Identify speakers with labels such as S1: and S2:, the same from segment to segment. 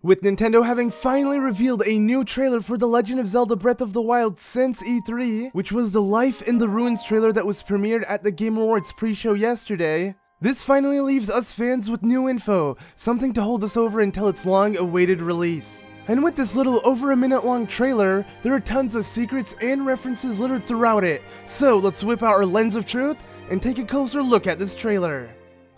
S1: With Nintendo having finally revealed a new trailer for The Legend of Zelda Breath of the Wild since E3, which was the Life in the Ruins trailer that was premiered at the Game Awards pre-show yesterday, this finally leaves us fans with new info, something to hold us over until its long-awaited release. And with this little over a minute long trailer, there are tons of secrets and references littered throughout it, so let's whip out our lens of truth and take a closer look at this trailer.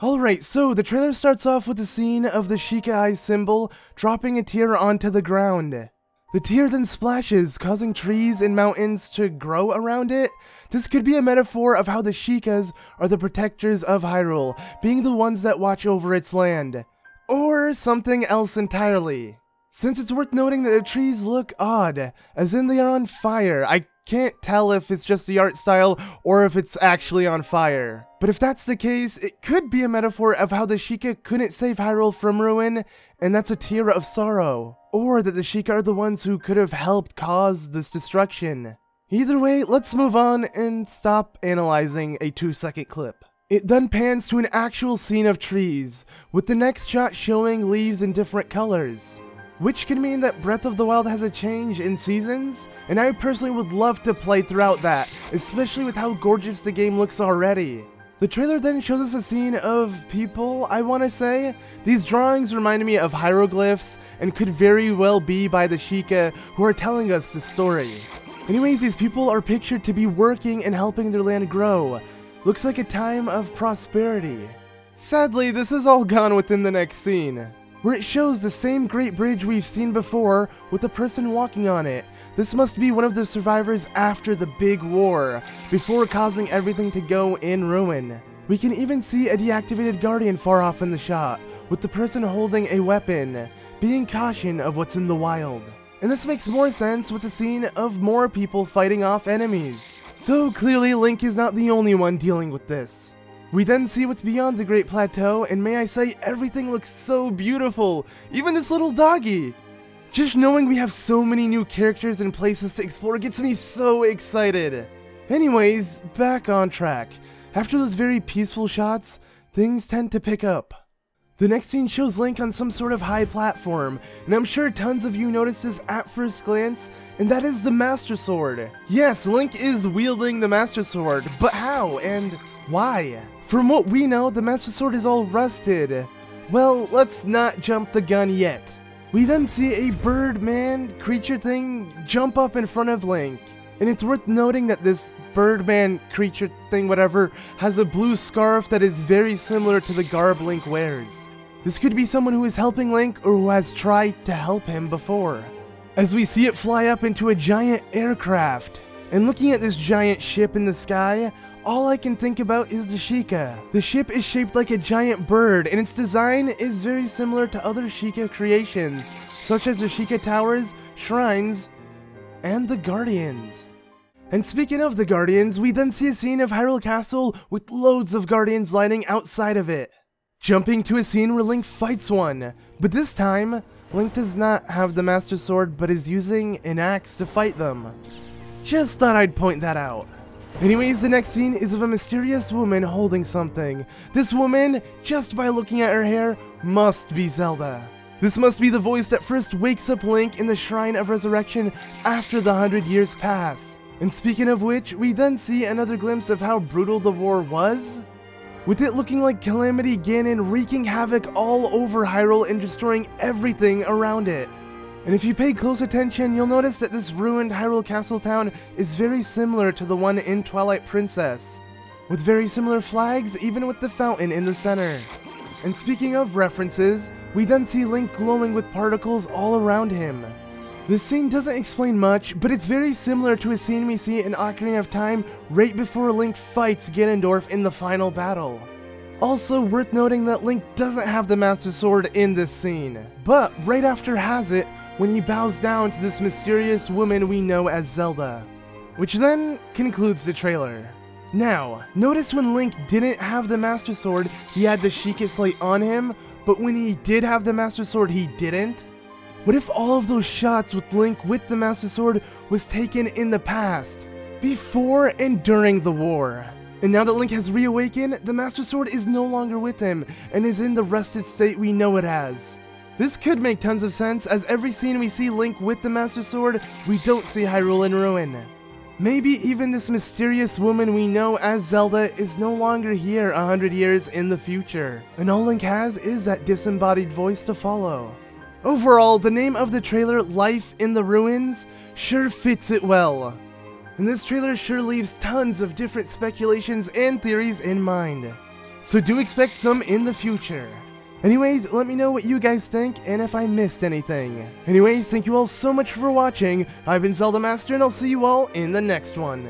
S1: Alright, so the trailer starts off with a scene of the Sheikah Eye symbol dropping a tear onto the ground. The tear then splashes, causing trees and mountains to grow around it. This could be a metaphor of how the Sheikahs are the protectors of Hyrule, being the ones that watch over its land. Or something else entirely. Since it's worth noting that the trees look odd, as in they are on fire. I can't tell if it's just the art style or if it's actually on fire. But if that's the case, it could be a metaphor of how the Sheikah couldn't save Hyrule from ruin, and that's a tear of sorrow. Or that the Sheikah are the ones who could have helped cause this destruction. Either way, let's move on and stop analyzing a 2-second clip. It then pans to an actual scene of trees, with the next shot showing leaves in different colors. Which can mean that Breath of the Wild has a change in seasons, and I personally would love to play throughout that, especially with how gorgeous the game looks already. The trailer then shows us a scene of people, I want to say. These drawings remind me of hieroglyphs, and could very well be by the Sheikah who are telling us the story. Anyways, these people are pictured to be working and helping their land grow. Looks like a time of prosperity. Sadly, this is all gone within the next scene, where it shows the same great bridge we've seen before with a person walking on it. This must be one of the survivors after the big war, before causing everything to go in ruin. We can even see a deactivated guardian far off in the shot, with the person holding a weapon, being caution of what's in the wild. And this makes more sense with the scene of more people fighting off enemies. So clearly Link is not the only one dealing with this. We then see what's beyond the Great Plateau, and may I say, everything looks so beautiful, even this little doggy. Just knowing we have so many new characters and places to explore gets me so excited. Anyways, back on track. After those very peaceful shots, things tend to pick up. The next scene shows Link on some sort of high platform, and I'm sure tons of you noticed this at first glance, and that is the Master Sword. Yes, Link is wielding the Master Sword, but how and why? From what we know, the Master Sword is all rusted. Well, let's not jump the gun yet. We then see a bird-man creature thing jump up in front of Link. And it's worth noting that this bird-man creature thing whatever has a blue scarf that is very similar to the garb Link wears. This could be someone who is helping Link or who has tried to help him before. As we see it fly up into a giant aircraft. And looking at this giant ship in the sky, all I can think about is the Sheikah. The ship is shaped like a giant bird, and its design is very similar to other Sheikah creations, such as the Sheikah Towers, shrines, and the Guardians. And speaking of the Guardians, we then see a scene of Hyrule Castle with loads of Guardians lining outside of it. Jumping to a scene where Link fights one, but this time, Link does not have the Master Sword but is using an axe to fight them. Just thought I'd point that out. Anyways, the next scene is of a mysterious woman holding something. This woman, just by looking at her hair, must be Zelda. This must be the voice that first wakes up Link in the Shrine of Resurrection after the 100 years pass. And speaking of which, we then see another glimpse of how brutal the war was, with it looking like Calamity Ganon wreaking havoc all over Hyrule and destroying everything around it. And if you pay close attention, you'll notice that this ruined Hyrule Castle town is very similar to the one in Twilight Princess, with very similar flags, even with the fountain in the center. And speaking of references, we then see Link glowing with particles all around him. This scene doesn't explain much, but it's very similar to a scene we see in Ocarina of Time right before Link fights Ganondorf in the final battle. Also worth noting that Link doesn't have the Master Sword in this scene, but right after has it when he bows down to this mysterious woman we know as Zelda. Which then concludes the trailer. Now, notice when Link didn't have the Master Sword, he had the Sheikah Slate on him, but when he did have the Master Sword, he didn't? What if all of those shots with Link with the Master Sword was taken in the past, before and during the war? And now that Link has reawakened, the Master Sword is no longer with him, and is in the rusted state we know it as. This could make tons of sense, as every scene we see Link with the Master Sword, we don't see Hyrule in ruin. Maybe even this mysterious woman we know as Zelda is no longer here 100 years in the future, and all Link has is that disembodied voice to follow. Overall, the name of the trailer, Life in the Ruins, sure fits it well. And this trailer sure leaves tons of different speculations and theories in mind. So do expect some in the future. Anyways, let me know what you guys think and if I missed anything. Anyways, thank you all so much for watching. I've been ZeldaMaster and I'll see you all in the next one.